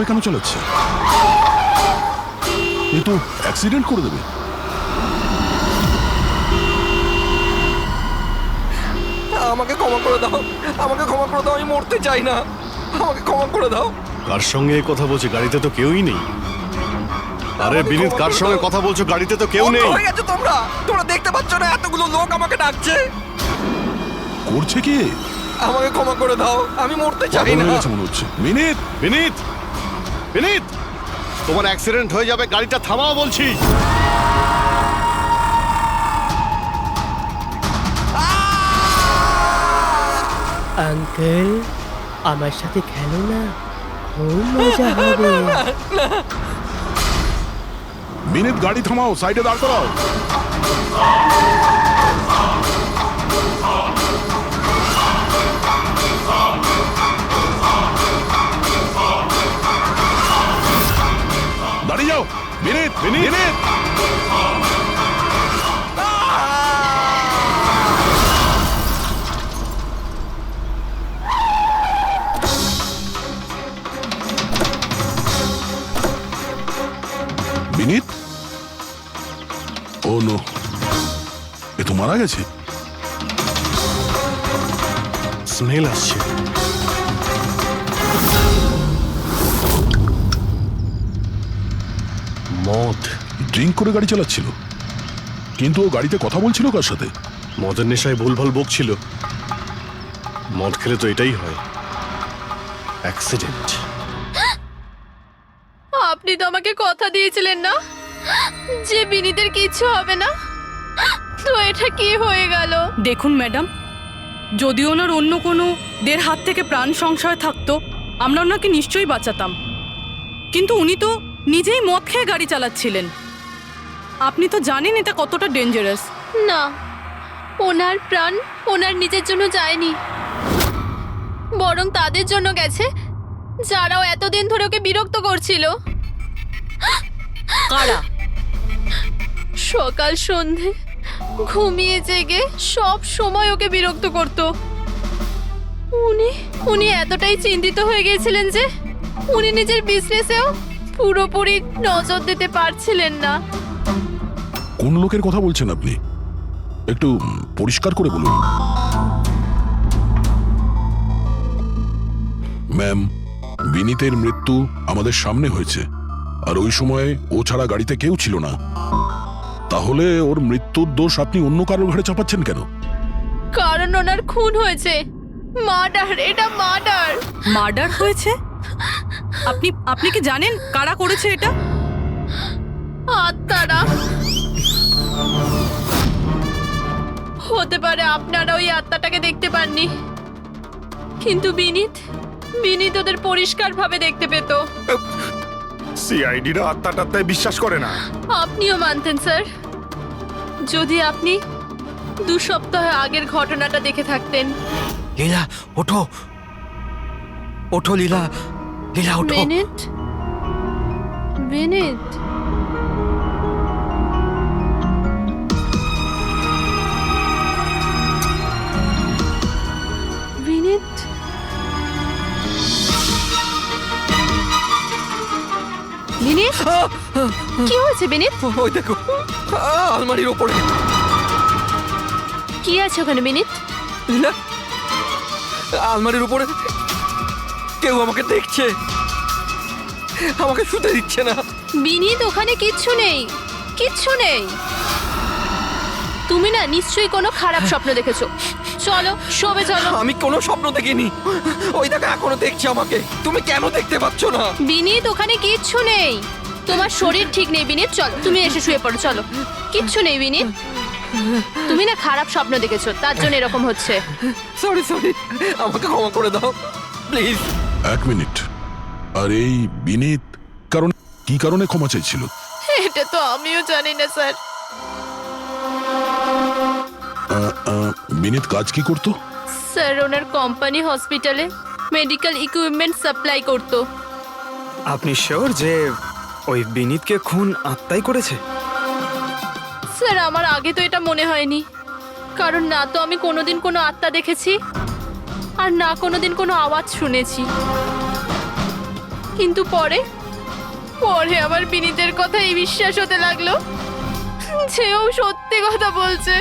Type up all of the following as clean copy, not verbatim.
কেন চালাচ্ছে? এ তো অ্যাক্সিডেন্ট করে দেবে। আমাকে ক্ষমা করে দাও, আমাকে ক্ষমা করে দাও, আমি মরতে চাই না, আমাকে ক্ষমা করে দাও। কার সঙ্গে এই কথা বলছে? গাড়িতে তো কেউই নেই। আরে বিনীত, কার সঙ্গে কথা বলছো? গাড়িতে তো কেউ নেই। হয়ে গেছে তোমরা তোমরা দেখতে পাচ্ছ না এতগুলো লোক আমাকে ডাকছে? করছে কি? আমাকে ক্ষমা করে দাও, আমি মরতে চাই পাগল না। হয়ে গেছে মনে হচ্ছে। বিনীত, বিনীত, বিনীত, তোমার অ্যাক্সিডেন্ট হয়ে যাবে, গাড়িটা থামাও বলছি। আঙ্কেল, আমার সাথে খেলো না, খুব মজা হবে। বিনীত গাড়ি থামাও, সাইডে দাঁড় করাও। দাঁড়িয়ে যাও। বিনীত, বিনীত, বিনীত। ও নো, এ তো মারা গেছে। স্মেল আসছে। মদ। ড্রিঙ্ক করে গাড়ি চালাচ্ছিল, কিন্তু ও গাড়িতে কথা বলছিল কার সাথে? মদের নেশায় ভুলভাল বকছিল। মদ খেলে তো এটাই হয়, অ্যাক্সিডেন্ট। আপনি তো আমাকে কথা দিয়েছিলেন না যে বিনীতের কিচ্ছু হবে না, তো এটা কি হয়ে গেল? দেখুন ম্যাডাম, যদি ওনার অন্য কোনো দের হাত থেকে প্রাণ সংশয় থাকতো, আমরা ওনাকে নিশ্চয়ই বাঁচাতাম। কিন্তু উনি তো নিজেই মদ খেয়ে গাড়ি চালাচ্ছিলেন। আপনি তো জানেন এটা কতটা ডেঞ্জারাস। না, ওনার প্রাণ ওনার নিজের জন্য যায়নি, বরং তাদের জন্য গেছে যারাও এতদিন ধরে ওকে বিরক্ত করছিল। কারা? সকাল সন্ধে ঘুমিয়ে জেগে সব সময় ওকে বিরক্ত করত। উনি উনি এতটাই চিন্তিত হয়ে গিয়েছিলেন যে উনি নিজের বিজনেসেও পুরোপুরি নজর দিতে পারছিলেন না। কোন লোকের কথা বলছেন আপনি? একটু পরিষ্কার করে বলুন। ম্যাম, বিনীতের মৃত্যু আমাদের সামনে হয়েছে, আর ওই সময় ও ছাড়া গাড়িতে কেউ ছিল না। তাহলে ওর মৃত্যুর দোষ আপনি অন্য কারোর ঘাড়ে চাপাচ্ছেন কেন? কারণ ওনার খুন হয়েছে, মার্ডার, এটা মার্ডার। মার্ডার হয়েছে? আপনি আপনি কি জানেন কারা করেছে এটা? আত্মারা। হতে পারে আপনারা ওই আত্মাটাকে দেখতে পাননি, কিন্তু বিনীত বিনীত ওদের পরিষ্কারভাবে দেখতে পেত। সিআইডিরা আত্মাটাত্মায় বিশ্বাস করে না। আপনিও মানতেন স্যার, যদি আপনি 2 সপ্তাহ আগের ঘটনাটা দেখে থাকতেন। লীলা ওঠো, ওঠো লীলা, লীলা ওঠো। বিনীত, বিনীত, বিনীত, বিনীত, কি হয়েছে বিনীত? ওই দেখো, আলমারির ওপরে। কি আছে ওখানে বিনীত? লীলা, আলমারির উপরে কেউ আমাকে দেখছে, আমাকে শুতে দিচ্ছে না। বিনীত, ওখানে কিচ্ছু নেই, কিচ্ছু নেই। তুমি না নিশ্চয়ই কোনো খারাপ স্বপ্ন দেখেছো। চলো শোবে চলো। আমি কোনো স্বপ্ন দেখিনি, ওই দেখো এখনো দেখছে আমাকে। তুমি কেন দেখতে পাচ্ছ না? বিনীত, ওখানে কিচ্ছু নেই। তোমার শরীর ঠিক নেই বিনীত, চলো তুমি এসে শুয়ে পড়ো, চলো। কিচ্ছু নেই বিনীত, তুমি না খারাপ স্বপ্ন দেখেছো, তার জন্য এরকম হচ্ছে। সরি সরি, আমাকে ক্ষমা করে দাও প্লিজ। 1 মিনিট। আর এই বিনীত কি কারণে ক্ষমা চাইছিল? এটা তো আমিও জানি না স্যার। বিনীত কাজ কি করতো? স্যার ওনার কোম্পানি হসপিটালে মেডিকেল ইকুইপমেন্ট সাপ্লাই করতো। আপনি শিওর যে ওই বিনীতকে খুন আত্মাই করেছে? স্যার আমার আগে তো এটা মনে হয়নি, কারণ না তো আমি কোনোদিন কোনো আত্মা দেখেছি, আর না কোনোদিন কোনো আওয়াজ শুনেছি। কিন্তু পরে পরে আমার বিনীতের কথাই বিশ্বাস হতে লাগলো যেও সত্যি কথা বলছে।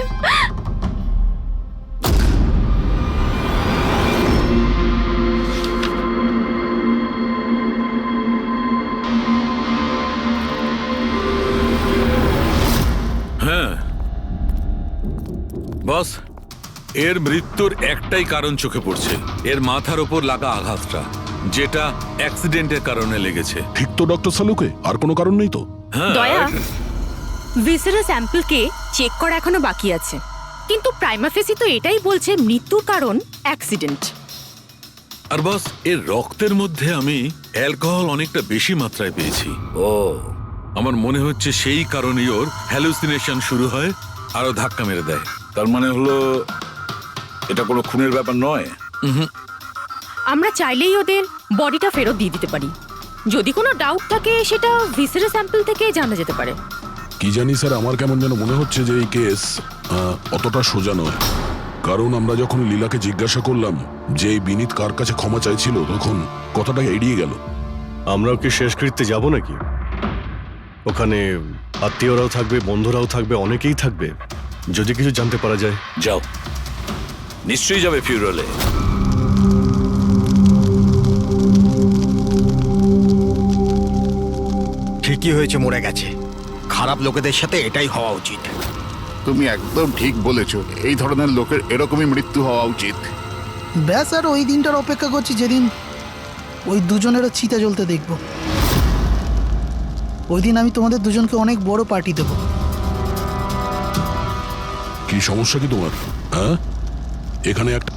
হ্যাঁ বস, এর মৃত্যুর একটাই কারণ চোখে পড়ছে, এর মাথার ওপর লাগা আঘাতটা, যেটা অ্যাক্সিডেন্টের কারণে লেগেছে। ঠিক তো ডক্টর সালুকে, আর কোনো কারণ নেই তো? হ্যাঁ, দয়া, ভিসারের স্যাম্পলকে চেক করা এখনো বাকি আছে, কিন্তু প্রাইমা ফেসি তো এটাই বলছে মৃত্যুর কারণ অ্যাক্সিডেন্ট। আর বস, এর রক্তের মধ্যে আমি অ্যালকোহল অনেকটা বেশি মাত্রায় পেয়েছি। ও, আমার মনে হচ্ছে সেই কারণেই ওর হ্যালুসিনেশন শুরু হয় আরো ধাক্কা মেরে দেয়। তার মানে হলো এটা কোনো খুনের ব্যাপার নয়। আমরা চাইলেই ওদের বডিটা ফেরত দিয়ে দিতে পারি। যদি কোনো ডাউট থাকে সেটা ভিসারের স্যাম্পল থেকে জানা যেতে পারে। কি জানি স্যার, আমার কেমন যেন মনে হচ্ছে যে এই কেস অতটা সোজা নয়। কারণ আমরা যখন লীলাকে জিজ্ঞাসা করলাম যে এই বিনীত কার কাছে ক্ষমা চাইছিল, তখন কথাটা এড়িয়ে গেল। আমরাও কি শেষকৃত্যে যাব নাকি? ওখানে আত্মীয়রাও থাকবে, বন্ধুরাও থাকবে, অনেকেই থাকবে। যদি কিছু জানতে পারা যায়। যাও, নিশ্চয়ই যাবে ফিউরালে। ঠিকই হয়েছে, মরে গেছে। খারাপ লোকেদের সাথে এটাই হওয়া উচিত। তুমি একদম ঠিক বলেছো, এই ধরনের লোকের এরকমই মৃত্যু হওয়া উচিত। ব্যাস, আর ওই দিনটার অপেক্ষা করছি যেদিন ওই দুজনেরও চিতা জ্বলতে দেখব। ওই দিন আমি তোমাদের দুজনকে অনেক বড় পার্টি দেব। কি সমস্যা কি তোমার? হ্যাঁ, এখানে একটা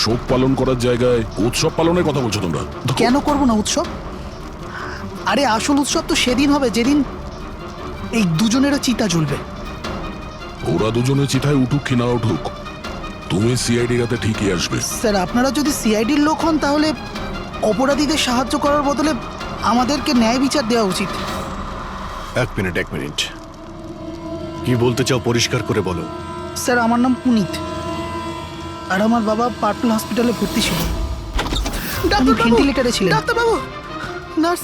শোক পালন করার জায়গায় উৎসব পালনের কথা বলছো তোমরা? কেন করব না উৎসব? আরে আসল উৎসব তো সেদিন হবে যেদিন এই দুজনেরও চিতা জ্বলবে। ওরা দুজনে চিতায় উঠুক কি না উঠুক, তুমি সিআইডি রাতে ঠিকই আসবে। স্যার, আপনারা যদি সিআইডির লোক হন তাহলে অপরাধীদের সাহায্য করার বদলে আমাদেরকে ন্যায় বিচার দেওয়া উচিত। এক মিনিট। কি বলতে চাও পরিষ্কার করে বলো। স্যার, আমার নাম পুনিত, আর আমার বাবা পার্পল হসপিটালে ভর্তি ছিল। ভেন্টিলেটরে ছিলেন। ডাক্তারবাবু, নার্স,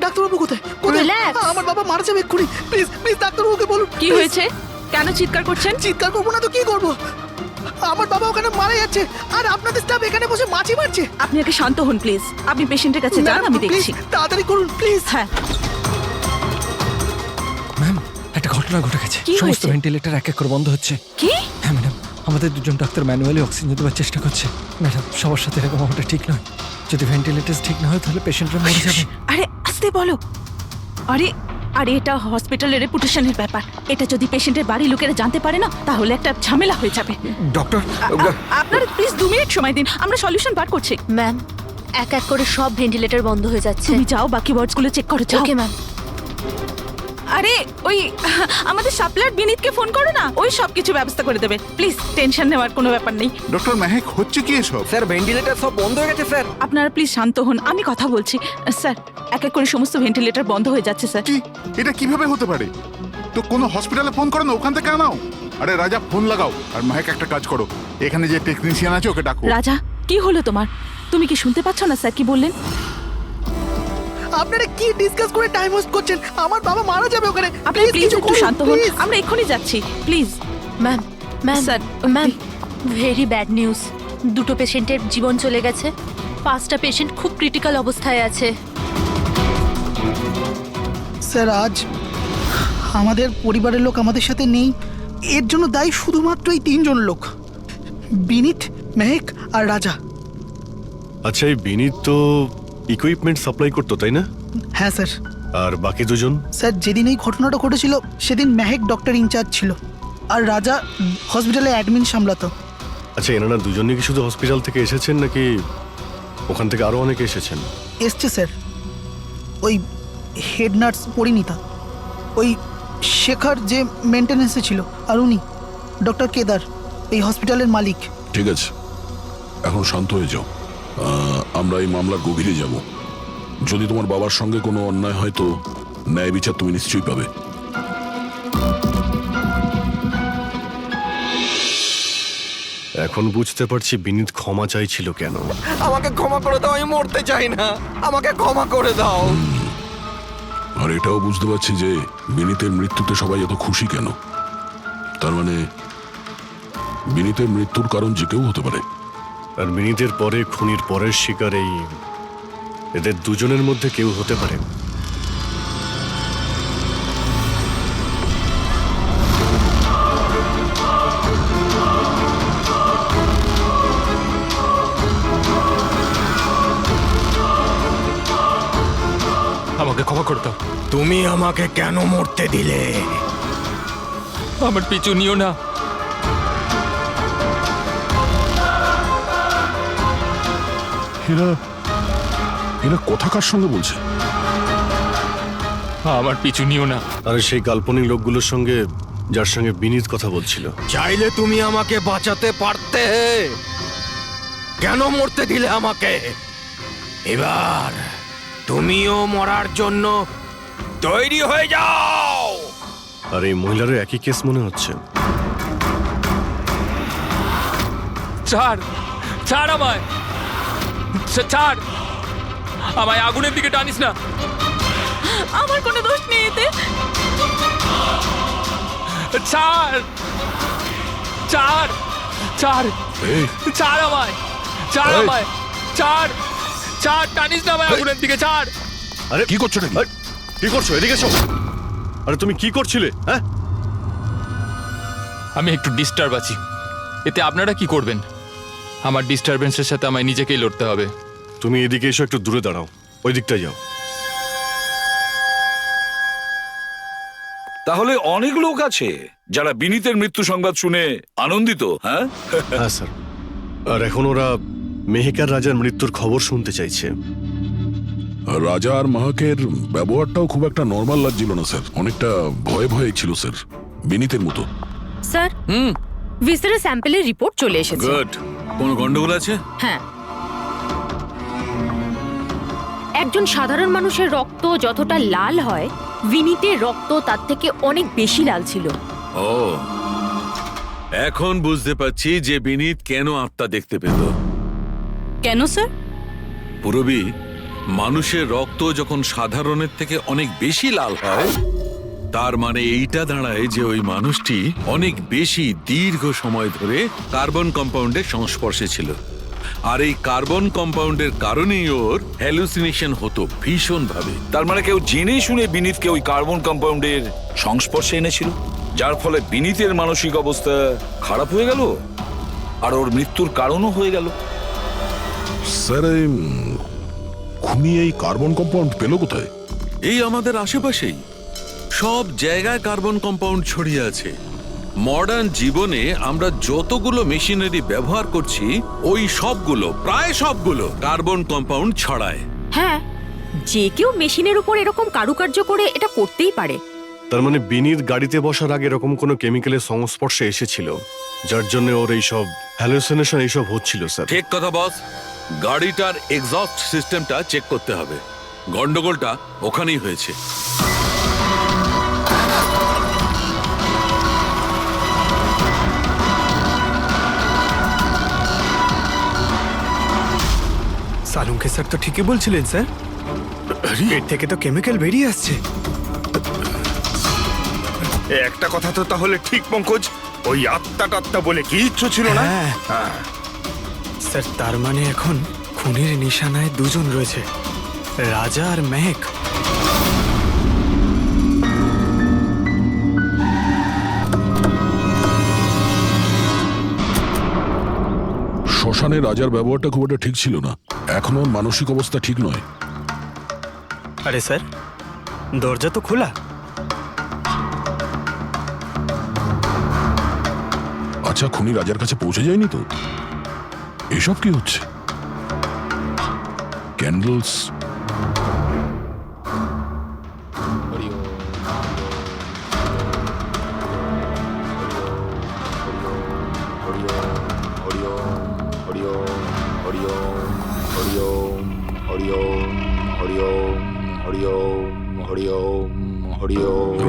ডাক্তারবাবু কোথায়? Relax. আমার বাবা মারা যাবে এক্ষুনি। প্লিজ ডাক্তারবাবুকে বলুন। কি হয়েছে? কেন চিৎকার করছেন? চিৎকার করবো না তো কি করবো? আমার বাবা ওখানে মারা যাচ্ছে, আর আপনাদের স্টাফ এখানে বসে মাছি মারছে। আপনি আগে শান্ত হন প্লিজ। আপনি পেশেন্টের কাছে যান, আমি দেখছি। তাড়াতাড়ি করুন প্লিজ। হ্যাঁ, ম্যাম, একটা ঘটনা ঘটে গেছে। কি সমস্ত হয়েছে? ভেন্টিলেটর এক এক করে বন্ধ হচ্ছে। কি? হ্যাঁ ম্যাডাম, আমাদের দুজন ডাক্তার ম্যানুয়ালি অক্সিজেন দেওয়ার চেষ্টা করছে। ম্যাডাম, সবার সাথে এরকম হওয়াটা ঠিক নয়। যদি ভেন্টিলেটর ঠিক না হয় তাহলে পেশেন্টরা মরে যাবে। আরে আস্তে বলো। আরে এটা হসপিটালের রেপুটেশনের ব্যাপার। এটা যদি পেশেন্টের বাড়ির লোকেরা জানতে পারে না, তাহলে একটা ঝামেলা হয়ে যাবে। ডক্টর, আপনারা প্লিজ 2 মিনিট সময় দিন, আমরা সলিউশন বার করছি। ম্যাম, এক এক করে সব ভেন্টিলেটর বন্ধ হয়ে যাচ্ছে। তুমি যাও, বাকি ওয়ার্ডসগুলো চেক করো, যাও। Okay ma'am. আরে ওই আমাদের সাপ্লায়ার বিনীতকে ফোন করো না, ওই সব কিছু ব্যবস্থা করে দেবে। প্লিজ টেনশন নেওয়ার কোনো ব্যাপার নেই। ডক্টর মেহেক, হচ্ছে কি এসব? স্যার ভেন্টিলেটর সব বন্ধ হয়ে গেছে স্যার। আপনারা প্লিজ শান্ত হন, আমি কথা বলছি। স্যার, এক এক করে সমস্ত ভেন্টিলেটর বন্ধ হয়ে যাচ্ছে স্যার। কি, এটা কিভাবে হতে পারে? তো কোনো হসপিটালে ফোন করো না, ওখান থেকে আনাও। আরে রাজা, ফোন লাগাও। আর মেহেক, একটা কাজ করো, এখানে যে টেকনিশিয়ান আছে ওকে ডাকো। রাজা, কি হলো তোমার? তুমি কি শুনতে পাচ্ছ না স্যার কি বললেন? আপনারা কি ডিসকাস করে টাইম ওয়েস্ট করছেন? আমার বাবা মারা যাবে ওখানে। আপনি প্লিজ একটু শান্ত হন, আমরা এক্ষুনি যাচ্ছি। Please ma'am, sir, ma'am, very bad news. দুটো পেশেন্টের জীবন চলে গেছে। 5টা পেশেন্ট খুব ক্রিটিক্যাল অবস্থায় আছে। স্যার, আজ আমাদের পরিবারের লোক আমাদের সাথে নেই। এর জন্য দায়ী শুধুমাত্র এই 3 জন লোক, বিনীত, মেহেক আর রাজা। আচ্ছা, এই বিনীত তো ইকুইপমেন্ট সাপ্লাই করতো, তাই না? হ্যাঁ স্যার। আর বাকি দুজন? স্যার, যেদিন এই ঘটনাটা ঘটেছিল সেদিন মেহেক ডক্টর ইনচার্জ ছিল, আর রাজা হসপিটালে অ্যাডমিন সামলাতো। আচ্ছা, এনারা দুজনে কি শুধু হসপিটাল থেকে এসেছেন নাকি ওখান থেকে আরো অনেকে এসেছেন? এসছে স্যার, ওই হেড নার্স পরিণীতা, ওই শেখর যে মেনটেন্যান্সে ছিল, আর উনি ডক্টর কেদার, এই হসপিটালের মালিক। ঠিক আছে, এখন শান্ত হয়ে যাও। আমরা এই মামলার গভীরে যাব। যদি তোমার বাবার সঙ্গে কোনো অন্যায় হয় তো ন্যায় বিচার তুমি নিশ্চয়ই পাবে। এখন বুঝতে পারছি বিনীত ক্ষমা চাইছিল কেন। আমাকে ক্ষমা করে দাও, আমি মরতে চাই না, আমাকে ক্ষমা করে দাও। আর এটাও বুঝতে পারছি যে বিনীতের মৃত্যুতে সবাই এত খুশি কেন। তার মানে বিনীতের মৃত্যুর কারণ যে কেউ হতে পারে। আর বিনীতের পরে খুনির পরের শিকার এদের দুজনের মধ্যে কেউ হতে পারে। আমাকে ক্ষমা করে দাও। তুমি আমাকে কেন মরতে দিলে? আমার পিছু নিও না। এরা এরা কথা কার সঙ্গে বলছে? আমার পিছু নিও না। আর সেই কাল্পনিক লোকগুলোর সঙ্গে যার সঙ্গে বিনীত কথা বলছিল। চাইলে তুমি আমাকে বাঁচাতে পারতে, কেন মরতে দিলে আমাকে? এবার তুমিও মরার জন্য তৈরি হয়ে যাও। আর এই মহিলারও একই কেস মনে হচ্ছে। ছাড়, ছাড় আমায়, ছাড় আমায়, আগুনের দিকে টানিস না। আমার কোনো দোষ নেই এতে। ছাড়, ছাড়, ছাড়, এই, ছাড় আমায়, ছাড় এই। আমায়, ছাড়, ছাড়, টানিস না আমায় আগুনের দিকে, ছাড়। আরে কি করছো নাকি? আরে, কি করছো? এদিকে এসো। আরে তুমি কি করছিলে? হ্যাঁ, আমি একটু ডিস্টার্ব আছি, এতে আপনারা কি করবেন? আমার ডিস্টারবেন্সের সাথে আমায় নিজেকেই লড়তে হবে। তুমি এদিকে এসো, একটু দূরে দাঁড়াও, ওই দিকটায় যাও। তাহলে অনেক লোক আছে যারা বিনীতের মৃত্যু সংবাদ শুনে আনন্দিত। হ্যাঁ, হ্যাঁ স্যার। আর এখন ওরা মেহেকার রাজার মৃত্যুর খবর শুনতে চাইছে। আর রাজা আর মাহাকের ব্যবহারটাও খুব একটা নর্মাল লাগছিল না স্যার, অনেকটা ভয়ে ভয়ে ছিল স্যার, বিনীতের মতো। স্যার, ভিসারের স্যাম্পলের রিপোর্ট চলে এসেছে। গুড। কোনো গন্ডগোল আছে? হ্যাঁ, একজন সাধারণ মানুষের রক্ত যতটা লাল হয়, বিনীতের রক্ত তার থেকে অনেক বেশি লাল ছিল। ও, এখন বুঝতে পারছি যে বিনীত কেন আত্মা দেখতে পেল। কেন স্যার? পুরবী, মানুষের রক্ত যখন সাধারণের থেকে অনেক বেশি লাল হয়, তার মানে এইটা দাঁড়ায় যে ওই মানুষটি অনেক বেশি দীর্ঘ সময় ধরে কার্বন কম্পাউন্ডের সংস্পর্শে ছিল। আর এই কার্বন কম্পাউন্ডের কারণেই ওর হ্যালুসিনেশন হতো ভীষণ ভাবে। তার মানে কেউ জেনে শুনে বিনীতকে ওই কার্বন কম্পাউন্ডের সংস্পর্শে এনেছিল, যার ফলে বিনীতের মানসিক অবস্থা খারাপ হয়ে গেল আর ওর মৃত্যুর কারণও হয়ে গেল। স্যার, খুনি এই কার্বন কম্পাউন্ড পেল কোথায়? এই আমাদের আশেপাশেই সব জায়গায় কার্বন কম্পাউন্ড ছড়িয়ে আছে। মডার্ন জীবনে আমরা যতগুলো মেশিনারি ব্যবহার করছি, ওই সবগুলো, প্রায় সবগুলো কার্বন কম্পাউন্ড ছড়ায়। হ্যাঁ, যে কেউ মেশিনের উপর এরকম কারুকার্য করে এটা করতেই পারে। তার মানে বিনীত গাড়িতে বসার আগে এরকম কোনো কেমিক্যালের সংস্পর্শে এসেছিল, যার জন্য ওর এইসব হ্যালুসিনেশন এইসব হচ্ছিল স্যার। ঠিক কথা বস। গাড়িটার এক্সস্ট সিস্টেমটা চেক করতে হবে। গন্ডগোলটা ওখানেই হয়েছে। সালুঙ্কে স্যার তো ঠিকই বলছিলেন স্যার, পেট থেকে তো কেমিক্যাল বেরিয়ে আসছে। একটা কথা তো তাহলে ঠিক পঙ্কজ, ওই আত্মা বলে কিচ্ছু ছিল না। হ্যাঁ স্যার, তার মানে এখন খুনের নিশানায় দুজন রয়েছে, রাজা আর মেহেক। শ্মশানে রাজার ব্যবহারটা খুব একটা ঠিক ছিল না, এখনো ওর মানসিক অবস্থা ঠিক নয়। আরে স্যার, দরজা তো খোলা। আচ্ছা, খুনি রাজার কাছে পৌঁছে যায়নি তো? এসব কি হচ্ছে? ক্যান্ডেলস,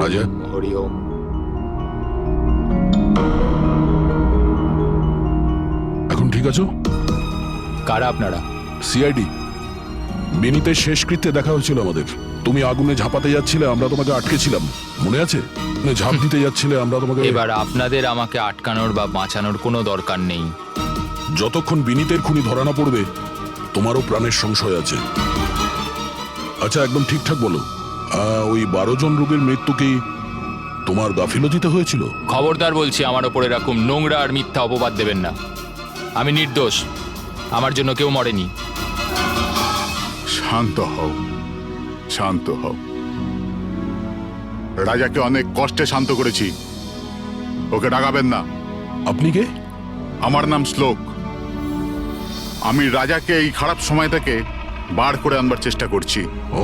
রাজা, আছো? কারা আপনারা? সিআইডি। বিনীতের শেষকৃত্যে দেখা হয়েছিল আমাদের। তুমি আগুনে ঝাঁপাতে যাচ্ছিলে, আমরা তোমাকে আটকেছিলাম, মনে আছে? ঝাঁপ দিতে যাচ্ছিলে, আমরা তোমাকে। এবার আপনাদের আমাকে আটকানোর বা বাঁচানোর কোনো দরকার নেই। যতক্ষণ বিনীতের খুনি ধরা না পড়বে তোমারও প্রাণের সংশয় আছে। আচ্ছা, একদম ঠিকঠাক বলো, ওই 12 জন রোগীর মৃত্যু কি তোমার গাফিলতিতে হয়েছিল? খবরদার বলছি, আমার ওপর এরকম নোংরা আর মিথ্যা অপবাদ দেবেন না। আমি নির্দোষ, আমার জন্য কেউ মরেনি। শান্ত হও, শান্ত হও। রাজাকে অনেক কষ্টে শান্ত করেছি, ওকে ডাকাবেন না। আপনি কে? আমার নাম শ্লোক। আমি রাজাকে এই খারাপ সময় থেকে বার করে আনবার চেষ্টা করছি। ও,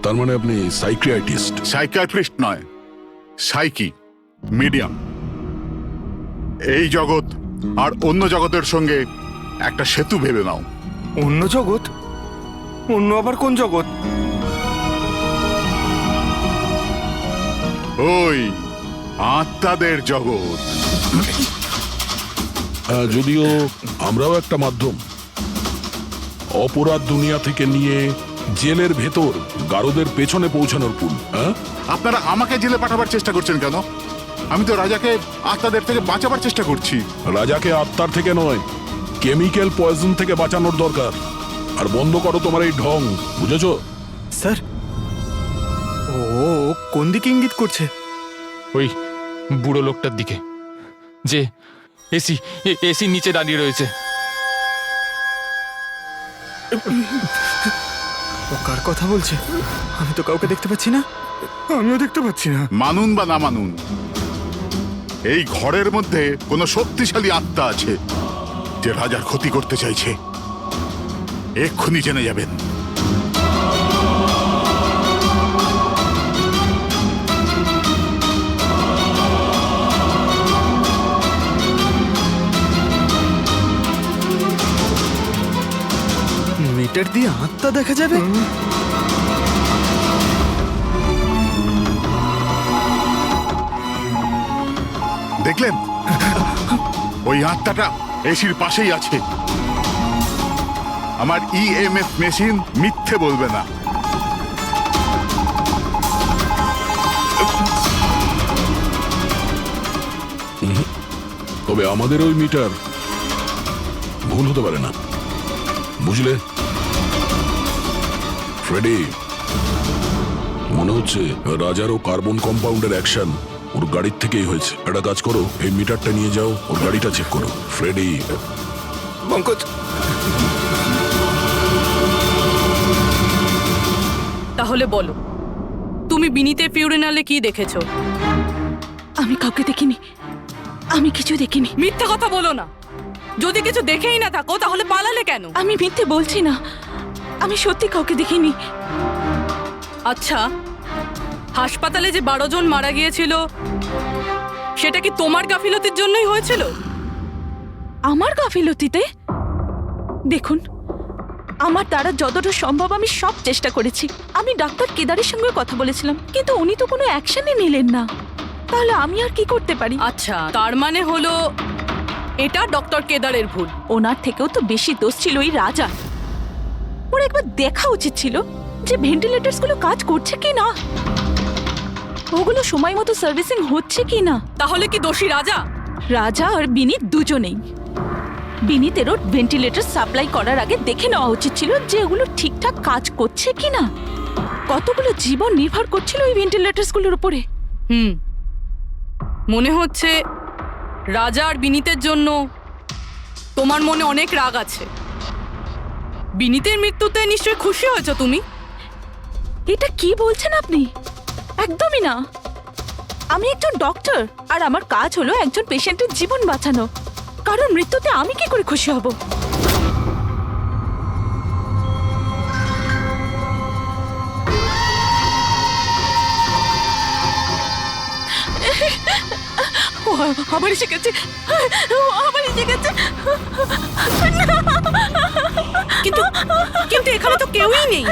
তার মানে আপনি সাইকিয়াট্রিস্ট? সাইকিয়াট্রিস্ট নয়, সাইকি, মিডিয়াম। এই জগৎ আর অন্য জগতের সঙ্গে একটা সেতু ভেবে নাও। অন্য জগৎ? অন্য আবার কোন জগৎ? ওই আত্মাদের জগৎ। যদিও আমরাও একটা মাধ্যম, অপরাধ দুনিয়া থেকে নিয়ে জেলের ভেতর গারদের পেছনে পৌঁছানোর পুল। আপনারা আমাকে জেলে পাঠাবার চেষ্টা করছেন কেন? আমি তো রাজাকে আত্মাদের থেকে বাঁচাবার চেষ্টা করছি। রাজাকে আত্মার থেকে নয়, কেমিক্যাল পয়জন থেকে বাঁচানোর দরকার। আর বন্ধ করো তোমার এই ঢং, বুঝেছো? স্যার, ও কোন দিকে ইঙ্গিত করছে? ওই বুড়ো লোকটার দিকে, যে এসি নিচে দাঁড়িয়ে রয়েছে। ও কার কথা বলছে? আমি তো কাউকে দেখতে পাচ্ছি না। আমিও দেখতে পাচ্ছি না। মানুন বা না মানুন, এই ঘরের মধ্যে কোনো শক্তিশালী আত্মা আছে যে রাজার ক্ষতি করতে চাইছে। এক্ষুনি জেনে যাবেন। মিটার দিয়ে আত্মা দেখা যাবে? দেখলেন, ওই আত্মাটা এসির পাশেই আছে। আমার ইএমএফ মেশিন মিথ্যে বলবে না। তবে আমাদের ওই মিটার ভুল হতে পারে না, বুঝলে? ফ্রেডি, মনে হচ্ছে রাজারও কার্বন কম্পাউন্ডের অ্যাকশন ওর গাড়ির থেকেই হয়েছে। একটা কাজ করো, এই মিটারটা নিয়ে যাও, ওর গাড়িটা চেক করো। ফ্রেডি। পঙ্কজ, তাহলে বলো, তুমি বিনীতের ফিউরিনালে কি দেখেছো? আমি কাউকে দেখিনি, আমি কিছু দেখিনি। মিথ্যা কথা বলো না। যদি কিছু দেখেই না থাকো তাহলে পালালে কেন? আমি মিথ্যে বলছি না, আমি সত্যি কাউকে দেখিনি। আচ্ছা, হাসপাতালে যে 12 জন মারা গিয়েছিল সেটা কি তোমার গাফিলতির জন্যই হয়েছিল? আমার গাফিলতিতে? দেখুন, আমার দ্বারা যতটা সম্ভব আমি সব চেষ্টা করেছি। আমি ডাক্তার কেদারের সঙ্গে কথা বলেছিলাম, কিন্তু উনি তো কোনো অ্যাকশনই নিলেন না। তাহলে আমি আর কি করতে পারি? আচ্ছা, তার মানে হলো এটা ডক্টর কেদারের ভুল। ওনার থেকেও তো বেশি দোষ ছিল ওই রাজা। ওর একবার দেখা উচিত ছিল যে ভেন্টিলেটরস গুলো কাজ করছে কি না, ওগুলো সময় মতো সার্ভিসিং হচ্ছে কি না। তাহলে কি দোষী রাজা? রাজা আর বিনীত দুজনেই। বিনীতেরও ভেন্টিলেটর সাপ্লাই করার আগে দেখে নেওয়া উচিত ছিল যে ওগুলো ঠিকঠাক কাজ করছে কি না। কতগুলো জীবন নির্ভর করছিল ওই ভেন্টিলেটরস গুলোর উপরে। মনে হচ্ছে রাজা আর বিনীতের জন্য তোমার মনে অনেক রাগ আছে। বিনীতের মৃত্যুতে নিশ্চয়ই খুশি হয়েছো তুমি। এটা কি বলছেন আপনি? একদমই না। আমি একজন ডক্টর, আর আমার কাজ হলো একজন পেশেন্টের জীবন বাঁচানো। কারণ মৃত্যুতে আমি কি করে খুশি হব? আবার এসে গেছে, আবার এসে গেছে। কিন্তু কিন্তু এখানে তো কেউই নেই।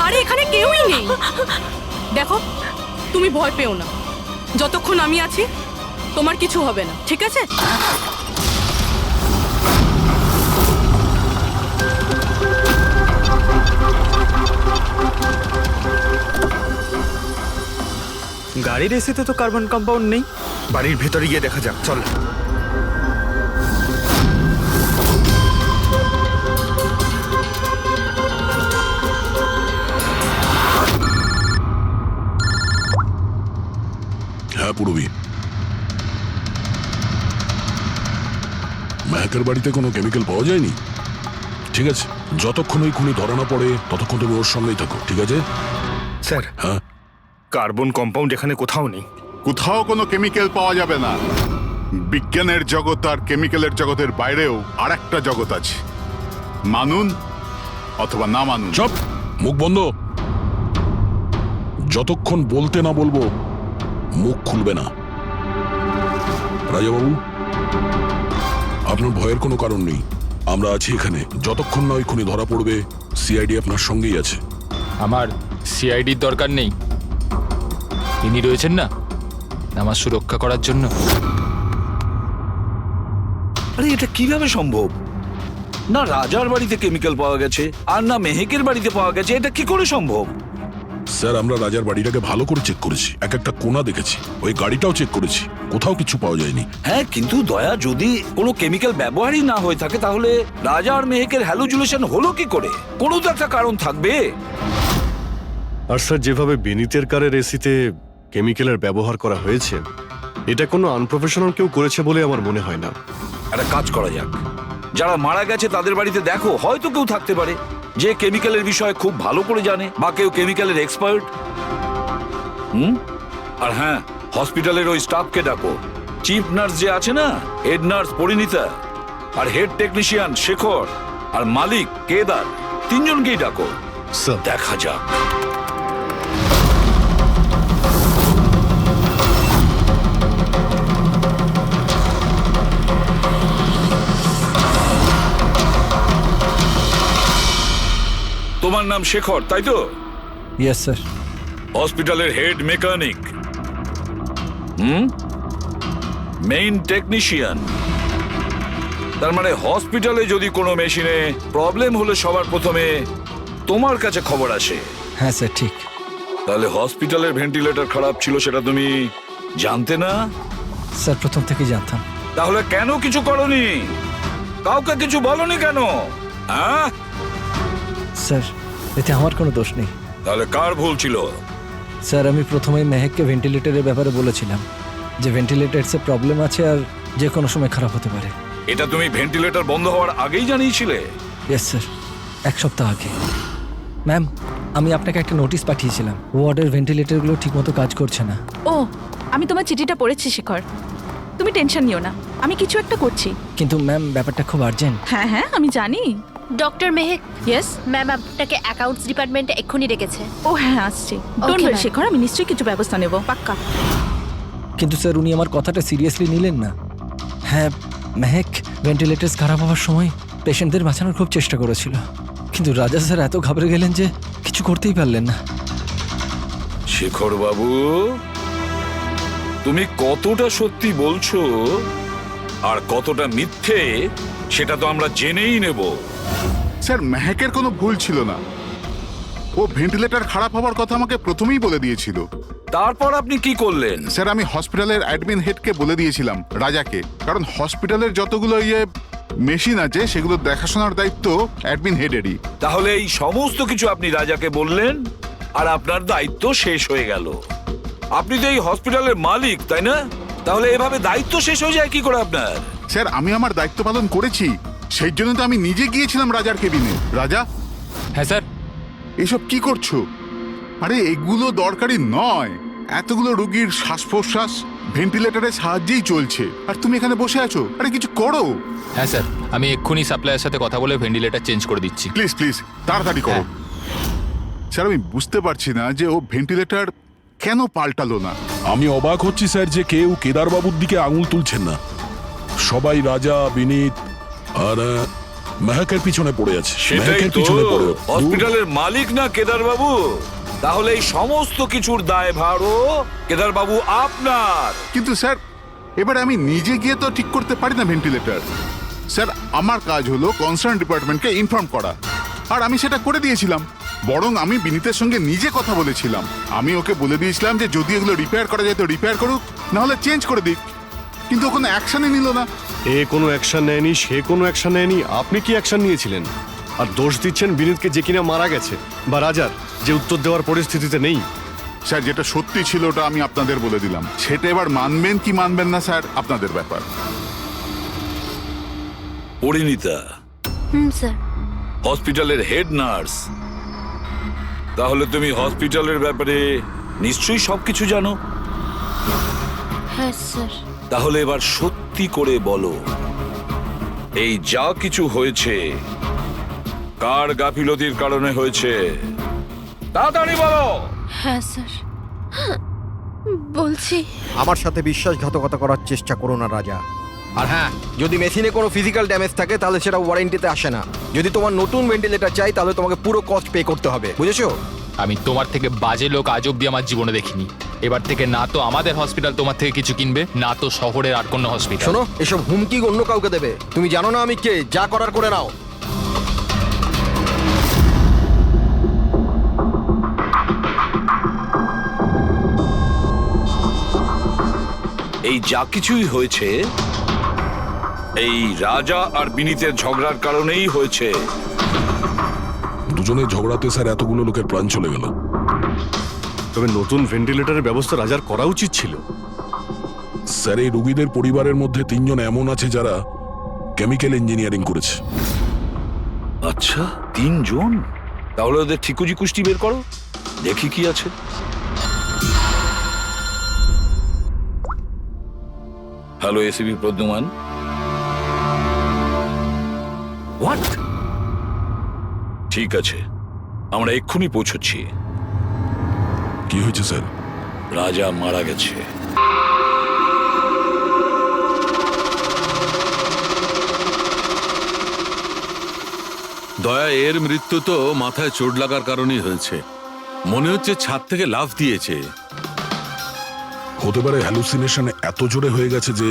আরে এখানে কেউই নেই। দেখো, তুমি ভয় পেও না। যতক্ষণ আমি আছি তোমার কিছু হবে না, ঠিক আছে? গাড়ির এসিতে তো কার্বন কম্পাউন্ড নেই। বাড়ির ভেতরে গিয়ে দেখা যাক, চল। হ্যাঁ পূরবী, মেহকের বাড়িতে কোনো কেমিক্যাল পাওয়া যায়নি? ঠিক আছে, যতক্ষণ ওই খুনি ধরা না পড়ে ততক্ষণ তুমি ওর সঙ্গেই থাকো, ঠিক আছে? স্যার, হ্যাঁ, কার্বন কম্পাউন্ড এখানে কোথাও নেই। কোথাও কোনো কেমিক্যাল পাওয়া যাবে না। বিজ্ঞানের জগৎ আর কেমিক্যালের জগতের বাইরেও আর একটা জগৎ আছে, মানুন অথবা না মানুন। চুপ, মুখ বন্ধ। যতক্ষণ বলতে না বলবো মুখ খুলবে না। রাজাবাবু, আপনার ভয়ের কোনো কারণ নেই, আমরা আছি এখানে। যতক্ষণ না ওই খুনি ধরা পড়বে সিআইডি আপনার সঙ্গেই আছে। আমার সিআইডির দরকার নেই, ইনি রয়েছেন না আমার সুরক্ষা করার জন্য। আরে এটা কিভাবে সম্ভব? না রাজার বাড়িতে কেমিক্যাল পাওয়া গেছে আর না মেহেকের বাড়িতে পাওয়া গেছে, এটা কি করে সম্ভব? স্যার, আমরা রাজার বাড়িটাকে ভালো করে চেক করেছি, এক একটা কোণা দেখেছি, ওই গাড়িটাও চেক করেছি, কোথাও কিছু পাওয়া যায়নি। হ্যাঁ, কিন্তু দয়া, যদি কোনো কেমিক্যাল ব্যবহারই না হয়ে থাকে তাহলে রাজা আর মেহেকের হ্যালুজিনেশন হলো কি করে? কোনো তো একটা কারণ থাকবে। আর স্যার, যেভাবে বিনীতের কারের এসিতে কেমিক্যালের ব্যবহার করা হয়েছে, এটা কোনো আনপ্রফেশনাল কেউ করেছে বলে আমার মনে হয় না। একটা কাজ করা যাক, যারা মারা গেছে তাদের বাড়িতে দেখো, হয়তো কেউ থাকতে পারে যে কেমিক্যালের বিষয়ে খুব ভালো করে জানে, বা কেউ কেমিক্যালের এক্সপার্ট। আর হ্যাঁ, হসপিটালের ওই স্টাফকে ডাকো। চিফ নার্স যে আছে না, হেড নার্স পরিণীতা, আর হেড টেকনিশিয়ান শেখর, আর মালিক কেদার, তিনজনকেই ডাকো। স্যার, দেখা যাক। তোমার নাম শেখর, তাই তো? Yes sir. হসপিটালের হেড মেকানিক, মেইন টেকনিশিয়ান। তার মানে হসপিটালে যদি কোনো মেশিনে প্রবলেম হলে সবার প্রথমে তোমার কাছে খবর আসে। হ্যাঁ স্যার, ঠিক। তাহলে হসপিটালের ভেন্টিলেটর খারাপ ছিল সেটা তুমি জানতে না? স্যার, প্রথম থেকেই জানতাম। তাহলে কেন কিছু করনি? কাউকে কিছু বলনি কেন? হ্যাঁ স্যার, এতে আমার কোনো দোষ নেই। তাহলে কার ভুল ছিল? স্যার, আমি প্রথমেই মেহেককে ভেন্টিলেটরের ব্যাপারে বলেছিলাম যে ভেন্টিলেটরসে প্রবলেম আছে আর যে কোনো সময় খারাপ হতে পারে। এটা তুমি ভেন্টিলেটর বন্ধ হওয়ার আগেই জানিয়েছিলে? ইয়েস স্যার, 1 সপ্তাহ আগে। ম্যাম, আমি আপনাকে একটা নোটিশ পাঠিয়েছিলাম, ওয়ার্ডের ভেন্টিলেটরগুলো ঠিকমতো কাজ করছে না। ও, আমি তোমার চিঠিটা পড়েছি শেখর, তুমি টেনশন নিও না, আমি কিছু একটা করছি। কিন্তু ম্যাম, ব্যাপারটা খুব আর্জেন্ট। হ্যাঁ হ্যাঁ, আমি জানি। ডক্টর মেহেক, ইয়েস ম্যাম আপনাকে অ্যাকাউন্টস ডিপার্টমেন্টে এক্ষুনি ডেকেছে। ও হ্যাঁ, আসছি। Don't Okay, worry ma'am. Shekhar, আমি নিশ্চয়ই কিছু ব্যবস্থা নেব, পাক্কা। কিন্তু স্যার, উনি আমার কথাটা সিরিয়াসলি নিলেন না। হ্যাঁ, মেহেক ভেন্টিলেটরস খারাপ হওয়ার সময় পেশেন্টদের বাঁচানোর খুব চেষ্টা করেছিল, কিন্তু রাজা স্যার এত ঘাবড়ে গেলেন যে কিছু করতেই পারলেন না। শেখর বাবু, তুমি কতটা সত্যি বলছো আর কতটা মিথ্যে সেটা তো আমরা জেনেই নেব। স্যার, মেহেকের কোনো ভুল ছিল না, ও ভেন্টিলেটর খারাপ হওয়ার কথা আমাকে প্রথমেই বলে দিয়েছিল। তারপর আপনি কি করলেন? স্যার, আমি হসপিটালের অ্যাডমিন হেডকে বলে দিয়েছিলাম, রাজাকে, কারণ হসপিটালের যতগুলো মেশিন আছে সেগুলো দেখাশোনার দায়িত্ব অ্যাডমিন হেডেরই। তাহলে এই সমস্ত কিছু আপনি রাজাকে বললেন আর আপনার দায়িত্ব শেষ হয়ে গেল। আপনি তো এই হসপিটালের মালিক, তাই না? তাহলে এভাবে দায়িত্ব শেষ হয়ে যায় কি করে আপনার? স্যার, আমি আমার দায়িত্ব পালন করেছি, সেই জন্য তো আমি নিজে গিয়েছিলাম রাজার কেবিনে। রাজা। হ্যাঁ স্যার। এসব কি করছো? আরে এগুলো দরকারি নয়, এতগুলো রোগীর শ্বাস প্রশ্বাস ভেন্টিলেটরের সাহায্যেই চলছে, আর তুমি এখানে বসে আছো। আরে কিছু করো। হ্যাঁ স্যার, আমি এক্ষুনি সাপ্লাইয়ের সাথে কথা বলে ভেন্টিলেটর চেঞ্জ করে দিচ্ছি। প্লিজ প্লিজ তাড়াতাড়ি করো। স্যার, আমি বুঝতে পারছি না যে ও ভেন্টিলেটর কেন পাল্টালো না। আমি অবাক হচ্ছি স্যার যে কেউ কেদারবাবুর দিকে আঙুল তুলছেন না, সবাই রাজা, বিনীত আর মেহেকের পিছনে পড়ে আছে। সেটাই মেহেকের তো, পিছনে পড়ে হসপিটালের মালিক না কেদার বাবু? তাহলে এই সমস্ত কিছুর দায়ভারও কেদার বাবু আপনার। কিন্তু স্যার, এবার আমি নিজে গিয়ে তো ঠিক করতে পারি না ভেন্টিলেটর। স্যার, আমার কাজ হলো কনসার্ন ডিপার্টমেন্টকে ইনফর্ম করা, আর আমি সেটা করে দিয়েছিলাম। বরং আমি বিনীতের সঙ্গে নিজে কথা বলেছিলাম। আমি ওকে বলে দিয়েছিলাম যে যদি এগুলো রিপেয়ার করা যায় তো রিপেয়ার করুক, নাহলে চেঞ্জ করে দিক। কিন্তু ও কোনো অ্যাকশনই নিল না। এ কোনো অ্যাকশন নেয়নি, সে কোনো অ্যাকশন নেয়নি, আপনি কি অ্যাকশন নিয়েছিলেন? আর দোষ দিচ্ছেন বিনীতকে, যে কিনা মারা গেছে, বা রাজার, যে উত্তর দেওয়ার পরিস্থিতিতে নেই। স্যার, যেটা সত্যি ছিল ওটা আমি আপনাদের বলে দিলাম। সেটা এবার মানবেন কি মানবেন না স্যার, আপনাদের ব্যাপার। পরিণীতা স্যার। হসপিটালের হেড নার্স, তাহলে তুমি হসপিটালের ব্যাপারে নিশ্চয়ই সবকিছু জানো। হ্যাঁ স্যার। তাহলে এবার সত্যি করে বলো, এই যা কিছু হয়েছে কার গাফিলতির কারণে হয়েছে? তাড়াতাড়ি বলো। হ্যাঁ স্যার, বলছি। আমার সাথে বিশ্বাসঘাতকতা করার চেষ্টা করো না রাজা। আর হ্যাঁ, যদি মেশিনে কোনো ফিজিক্যাল ড্যামেজ থাকে তাহলে সেটা ওয়ারেন্টিতে আসে না। যদি তোমার নতুন ভেন্টিলেটর চাই তাহলে তোমাকে পুরো কস্ট পে করতে হবে, বুঝেছো? আমি তোমার থেকে বাজে লোক আজ অব্দি আমার জীবনে দেখিনি। এবার থেকে না তো আমাদের হসপিটাল তোমার থেকে কিছু কিনবে, না তো শহরের আর কোনো হসপিটাল। শোনো, এসব হুমকি অন্য কাউকে দেবে। তুমি জানো না আমি কে, যা করার করে নাও। এই যা কিছুই হয়েছে এই রাজা আর বিনীতের ঝগড়ার কারণেই হয়েছে। দুজনের ঝগড়াতে স্যার এতগুলো লোকের প্রাণ চলে গেল। তবে নতুন ভেন্টিলেটরের ব্যবস্থা রাজার করা উচিত ছিল। স্যার, এই রোগীদের পরিবারের মধ্যে 3 জন এমন আছে যারা কেমিক্যাল ইঞ্জিনিয়ারিং করেছে। আচ্ছা, 3 জন? তাহলে ওদের ঠিকুজি কুষ্টি বের করো, দেখি কি আছে। Hello, ACP Pradyuman. হোয়াট? ঠিক আছে, আমরা এক্ষুনি পৌঁছচ্ছি। কি হয়েছে স্যার? রাজা মারা গেছে। দয়া, এর মৃত্যু তো মাথায় চোট লাগার কারণেই হয়েছে। মনে হচ্ছে ছাদ থেকে লাফ দিয়েছে। হতে পারে হ্যালুসিনেশন এত জোরে হয়ে গেছে যে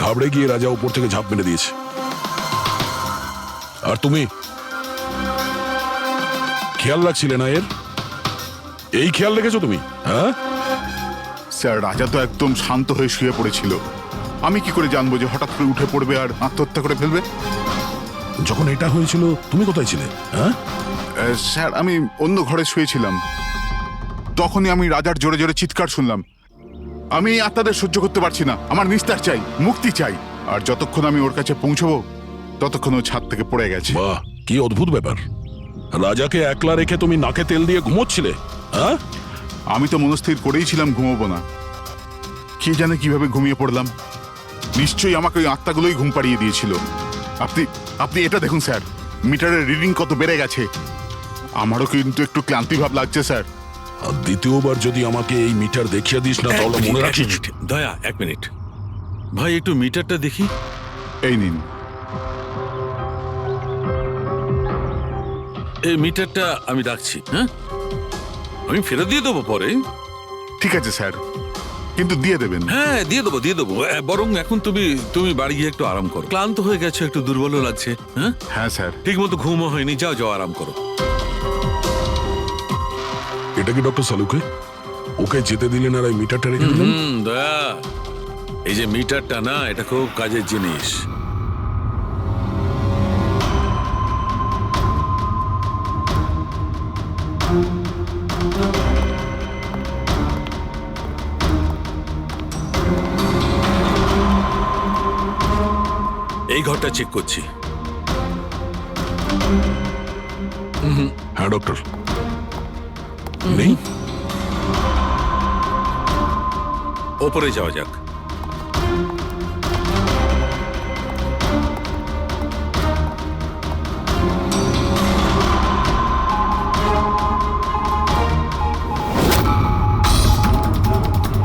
ঘাবড়ে গিয়ে রাজা উপর থেকে ঝাঁপ মেরে দিয়েছে। আর তুমি খেয়াল রাখছিলে না এর? এই খেয়াল রেখেছো তুমি? হ্যাঁ স্যার, রাজা তো একদম শান্ত হয়ে শুয়ে পড়েছিল। আমি কি করে জানবো যে হঠাৎ করে উঠে পড়বে আর আত্মহত্যা করে ফেলবে? যখন এটা হয়েছিল তুমি কোথায় ছিলে? হ্যাঁ স্যার, আমি অন্য ঘরে শুয়েছিলাম। তখনই আমি রাজার জোরে জোরে চিৎকার শুনলাম। আমি এই আত্মাদের সহ্য করতে পারছি না, আমার নিস্তার চাই, মুক্তি চাই। আর যতক্ষণ আমি ওর কাছে পৌঁছবো ততক্ষণ ও ছাদ থেকে পড়ে গেছে। বাহ, কি অদ্ভুত ব্যাপার! রাজাকে একলা রেখে তুমি নাকে তেল দিয়ে ঘুমোচ্ছিলে? হ্যাঁ, আমি তো মনস্থির করেইছিলাম ঘুমোবো না। কি জানে কিভাবে ঘুমিয়ে পড়লাম। নিশ্চয়ই আমাকে ওই আত্মাগুলোই ঘুম পাড়িয়ে দিয়েছিল। আপনি এটা দেখুন স্যার, মিটারের রিডিং কত বেড়ে গেছে। আমারও কিন্তু একটু ক্লান্তি ভাব লাগছে স্যার। আর দ্বিতীয়বার যদি আমাকে এই মিটার দেখিয়ে দিস না তাহলে মনে রাখিস। দয়া, 1 মিনিট ভাই, একটু মিটারটা দেখি। এই নিন। এই মিটারটা আমি রাখছি। হ্যাঁ, আমি ফেরত দিয়ে দেবো পরে। ঠিক আছে স্যার, কিন্তু দিয়ে দেবেন। হ্যাঁ, দিয়ে দেবো। বরং এখন তুমি বাড়ি গিয়ে একটু আরাম করো। ক্লান্ত হয়ে গেছে, একটু দুর্বল লাগছে। হ্যাঁ হ্যাঁ স্যার। ঠিক মতো ঘুমও হয়নি। যাও আরাম করো। এটা কি ডক্টর সালুকে? ওকে যেতে দিলেন আর এই মিটারটা রেখে দিলেন? দয়া, এই যে মিটারটা না, এটা খুব কাজের জিনিস। এই ঘরটা চেক করছি। হ্যাঁ ডক্টর, নেই। ওপরে যাওয়া যাক।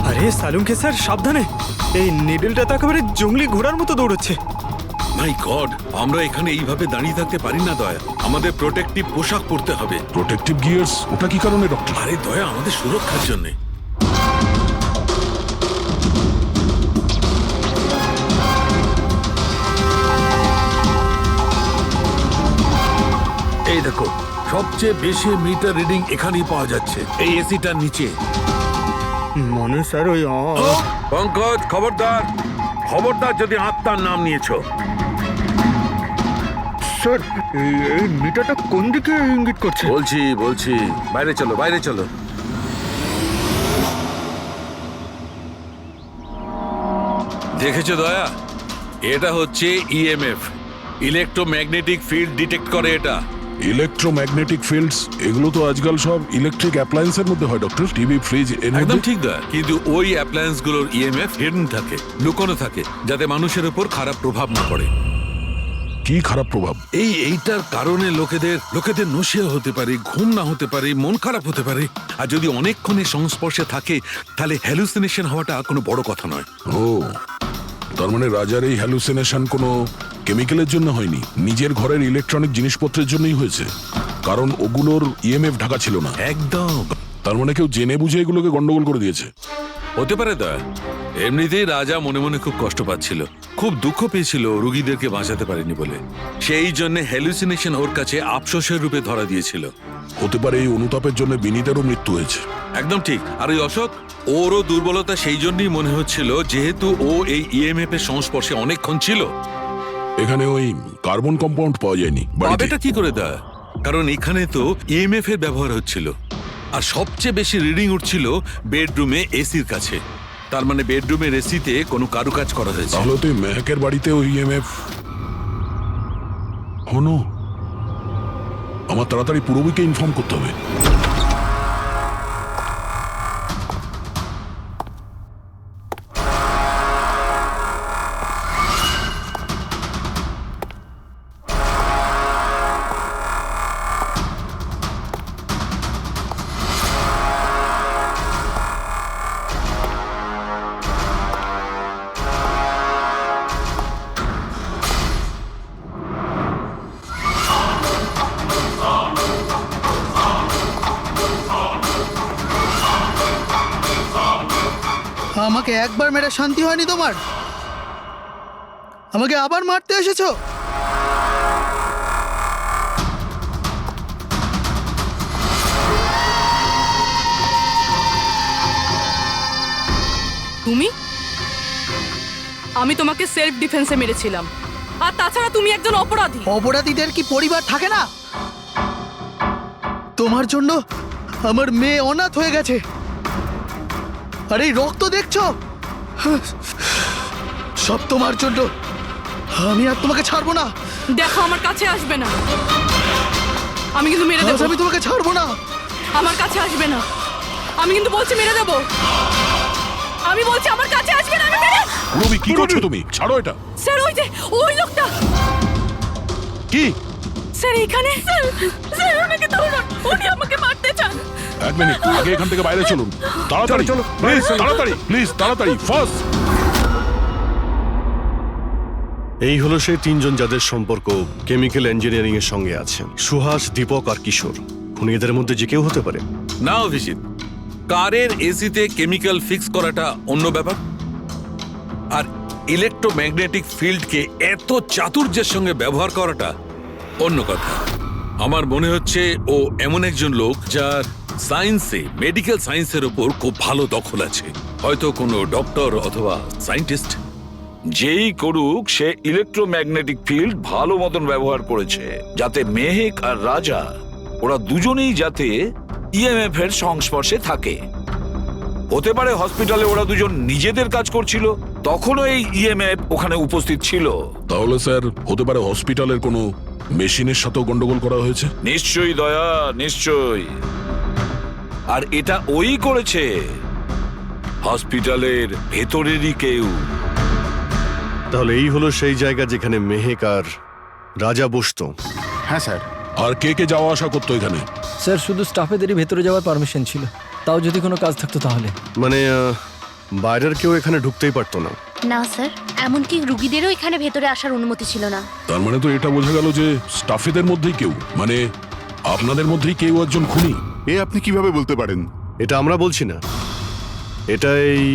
আরে সালুঙ্কে স্যার, সাবধানে। এই নিডলটা তো একেবারে জঙ্গলি ঘোড়ার মতো দৌড়চ্ছে। মাই গড, আমরা এখানে এইভাবে দাঁড়িয়ে থাকতে পারি না দয়া। আমাদের প্রোটেক্টিভ পোশাক পরতে হবে। Protective gears? ওটা কি কারণে ডক্টর? আরে দয়া, আমাদের সুরক্ষার জন্য। এই দেখো, সবচেয়ে বেশি মিটার রিডিং এখানেই পাওয়া যাচ্ছে, এই এসিটার নিচে। মানে স্যার ওই পঙ্কজ, খবরদার খবরদার যদি আত্মার নাম নিয়েছো। স্যার এই মিটারটা কোন দিকে ইঙ্গিত করছে? বলছি বাইরে চলো, বাইরে চলো। দেখেছো দয়া, এটা হচ্ছে ইএমএফ, ইলেকট্রোম্যাগনেটিক ফিল্ড ডিটেক্ট করে এটা। ইলেকট্রোম্যাগনেটিক ফিল্ডস, এগুলো তো আজকাল সব ইলেকট্রিক অ্যাপ্লায়েন্সের মধ্যে হয় ডক্টর, টিভি, ফ্রিজ, একদম ঠিক দয়া, কিন্তু ওই অ্যাপ্লায়েন্স গুলোর ইএমএফ হিডেন থাকে, লুকোনো থাকে, যাতে মানুষের উপর খারাপ প্রভাব না পড়ে। কি খারাপ প্রভাব? এইটার কারণে লোকেদের নশিয়া হতে পারে, ঘুম না হতে পারে, মন খারাপ হতে পারে, আর যদি অনেকক্ষণের সংস্পর্শে থাকে তাহলে হ্যালুসিনেশন হওয়াটা কোনো বড় কথা নয়। ও, তার মানে রাজার এই হ্যালুসিনেশন কোনো কেমিক্যালের জন্য হয়নি, নিজের ঘরের ইলেকট্রনিক জিনিসপত্রের জন্যই হয়েছে, কারণ ওগুলোর ইএমএফ ঢাকা ছিল না। একদম। তার মানে কেউ জেনে বুঝে এগুলোকে গন্ডগোল করে দিয়েছে। হতে পারে দয়া, এমনিতেই রাজা মনে মনে খুব কষ্ট পাচ্ছিল, খুব দুঃখ পেয়েছিল রোগীদেরকে বাঁচাতে পারেনি বলে, সেই জন্য হ্যালুসিনেশন ওর কাছে আফসোসের রূপে ধরা দিয়েছিল। হতে পারে এই অনুতাপের জন্য বিনীতেরও মৃত্যু হয়েছে। একদম ঠিক। আর ওই অশোক, ওরও দুর্বলতা সেই জন্যই মনে হচ্ছিল, যেহেতু ও এই ইএমএফ এর সংস্পর্শে অনেকক্ষণ ছিল। এখানে ওই কার্বন কম্পাউন্ড পাওয়া যায়নি। এটা কি করে দেয়? কারণ এখানে তো ইএমএফ এর ব্যবহার হচ্ছিল, আর সবচেয়ে বেশি রিডিং উঠছিল বেডরুমে এসির কাছে। তার মানে বেডরুমের এসিতে কোনো কারুকাজ করা হয়েছে। তাহলে তো মেহকের বাড়িতে ওই ইএমএফ হনো। আমার তাড়াতাড়ি পূরবীকে ইনফর্ম করতে হবে। আমাকে একবার মেরে শান্তি হয়নি তোমার? আমাকে আবার মারতে এসেছো? তুমি? আমি তোমাকে সেলফ ডিফেন্সে মেরেছিলাম, আর তাছাড়া তুমি একজন অপরাধী। অপরাধীদের কি পরিবার থাকে না? তোমার জন্য আমার মেয়ে অনাথ হয়ে গেছে, আর এই রক্ত দেখছো, সব তোমার জন্য। আমি আর তোমাকে ছাড়বো না। দেখো, আমার কাছে আসবে না, আমি কিন্তু মেরে দেবো। আমি তোমাকে ছাড়বো না। আমার কাছে আসবে না, আমি কিন্তু বলছি মেরে দেবো। আমি বলছি আমার কাছে আসবে না, আমি মেরে। রবি, কি করছো তুমি? ছাড়ো এটা। স্যার, ওই যে ওই লোকটা। কি? স্যার এখানে। স্যার ওনাকে ধরুন, উনি আমাকে মারতে চান। এক মিনিট, আগে এখান থেকে বাইরে চলুন। তাড়াতাড়ি চলো, প্লিজ তাড়াতাড়ি, প্লিজ তাড়াতাড়ি, ফার্স্ট। এই হলো সেই তিনজন যাদের সম্পর্ক কেমিক্যাল ইঞ্জিনিয়ারিং এর সঙ্গে আছে, সুহাস, দীপক আর কিশোর। খুনি এদের মধ্যে যে কেউ হতে পারে। না অভিজিৎ, কারের এসিতে কেমিক্যাল ফিক্স করাটা অন্য ব্যাপার, আর ইলেকট্রোম্যাগনেটিক ফিল্ডকে এত চাতুর্যের সঙ্গে ব্যবহার করাটা অন্য কথা। আমার মনে হচ্ছে ও এমন একজন লোক যার সায়েন্সে, মেডিকেল সায়েন্সের উপর খুব ভালো দখল আছে, হয়তো কোনো ডক্টর অথবা সায়েন্টিস্ট। যেই করুক, সে ইলেকট্রোম্যাগনেটিক ফিল্ড ভালো মতন ব্যবহার করেছে, যাতে মেহেক আর রাজা ওরা দুজনেই যাতে ইএমএফ এর সংস্পর্শে থাকে। হতে পারে হসপিটালে ওরা দুজন নিজেদের কাজ করছিল, তখনও এই ইএমএফ ওখানে উপস্থিত ছিল। তাহলে স্যার হতে পারে হসপিটালের কোনো মেশিনের সাথেও গন্ডগোল করা হয়েছে। নিশ্চয়ই দয়া, নিশ্চয়ই। আর এটা ওই করেছে, হসপিটালের ভেতরেরই কেউ। তাহলে এই হলো সেই জায়গা যেখানে মেহেক আর রাজা বসতো। হ্যাঁ স্যার। আর কে কে যাওয়া আসা করতো এখানে? স্যার শুধু স্টাফেদেরই ভেতরে যাওয়ার পারমিশন ছিল, তাও যদি কোনো কাজ থাকতো তাহলে। মানে বাইরের কেউ এখানে ঢুকতেই পারতো না? না স্যার, এমনকি রুগীদেরও এখানে ভেতরে আসার অনুমতি ছিল না। তার মানে তো এটা বোঝা গেল যে স্টাফেদের মধ্যেই কেউ, মানে আপনাদের মধ্যেই কেউ একজন খুনি। এ আপনি কিভাবে বলতে পারেন? এটা আমরা বলছি না, এটা এই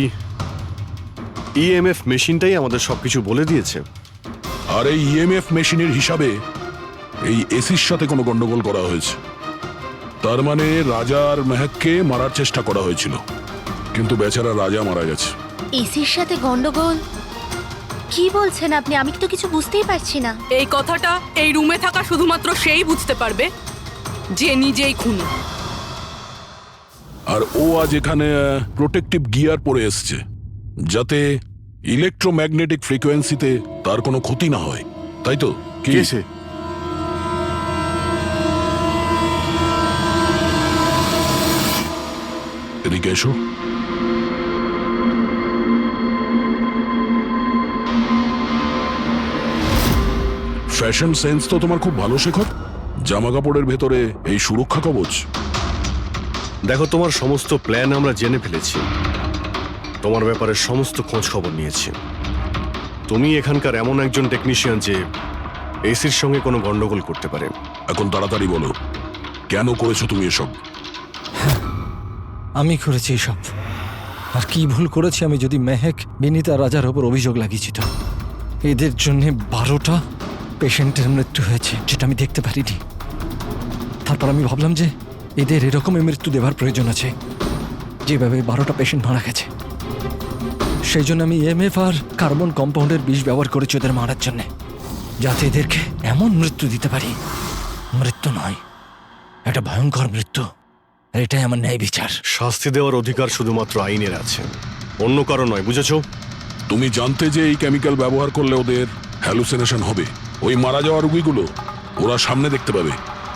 ইএমএফ মেশিনটাই আমাদের সবকিছু বলে দিয়েছে। আর এই ইএমএফ মেশিনের হিসাবে এই এসির সাথে কোনো গন্ডগোল করা হয়েছে। তার মানে রাজা আর মেহেককে মারার চেষ্টা করা হয়েছিল, কিন্তু বেচারা রাজা মারা গেছে। এসির সাথে গন্ডগোল? কি বলছেন আপনি? আমি তো কিছু বুঝতেই পারছি না। এই কথাটা এই রুমে থাকা শুধুমাত্র সেই বুঝতে পারবে যে নিজেই খুনি। আর ও আজ এখানে প্রোটেক্টিভ গিয়ার পরে এসছে, যাতে ইলেকট্রোম্যাগনেটিক ফ্রিকোয়েন্সিতে তার কোনো ক্ষতি না হয়, তাই তো? কি কে সে? এদিকে এসো। ফ্যাশন সেন্স তো তোমার খুব ভালো, শেখর। জামা কাপড়ের ভেতরে এই সুরক্ষা কবচ। দেখো, তোমার সমস্ত প্ল্যান আমরা জেনে ফেলেছি, তোমার ব্যাপারে সমস্ত খোঁজ খবর নিয়েছি। তুমি এখানকার এমন একজন টেকনিশিয়ান যে এসির সঙ্গে কোনো গন্ডগোল করতে পারে। এখন তাড়াতাড়ি বলো, কেন করেছো তুমি এসব? আমি করেছি এসব। আর কি ভুল করেছি আমি যদি মেহেক, বিনীতা, রাজার ওপর অভিযোগ লাগিয়েছি তো? এদের জন্য 12টা পেশেন্টের মৃত্যু হয়েছে, যেটা আমি দেখতে পারিনি। তারপর আমি ভাবলাম যে এদের এরকমই মৃত্যু দেবার প্রয়োজন আছে, যেভাবে 12টা পেশেন্ট মারা গেছে। সেই জন্য আমি EMF আর কার্বন কম্পাউন্ডের বিষ ব্যবহার করেছি ওদের মারার জন্য, যাতে এদেরকে এমন মৃত্যু দিতে পারি, মৃত্যু নয়, একটা ভয়ঙ্কর মৃত্যু। আর এটাই আমার ন্যায় বিচার। শাস্তি দেওয়ার অধিকার শুধুমাত্র আইনের আছে, অন্য কারো নয়, বুঝেছো? তুমি জানতে যে এই কেমিক্যাল ব্যবহার করলে ওদের হ্যালুসিনেশন হবে। ওই মারা যাওয়া রোগীগুলো ওরা সামনে দেখতে পাবে,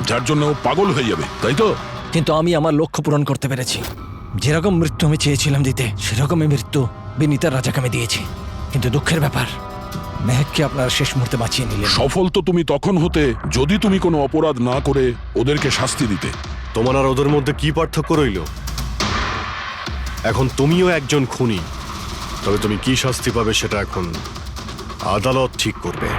যার জন্য ও পাগল হয়ে যাবে, তাই তো? কিন্তু আমি আমার লক্ষ্য পূরণ করতে পেরেছি। যেরকম মৃত্যু আমি চেয়েছিলাম দিতে, সেরকমই মৃত্যু বিনীতার রাজাকে আমি দিয়েছি। কিন্তু দুঃখের ব্যাপার, মেহেককে আপনারা শেষ মুহূর্তে বাঁচিয়ে নিলেন। সফল তো তুমি তখন হতে যদি তুমি কোনো অপরাধ না করে ওদেরকে শাস্তি দিতে। তোমার আর ওদের মধ্যে কি পার্থক্য রইল? এখন তুমিও একজন খুনি, তবে তুমি কি শাস্তি পাবে সেটা এখন আদালত ঠিক করবে।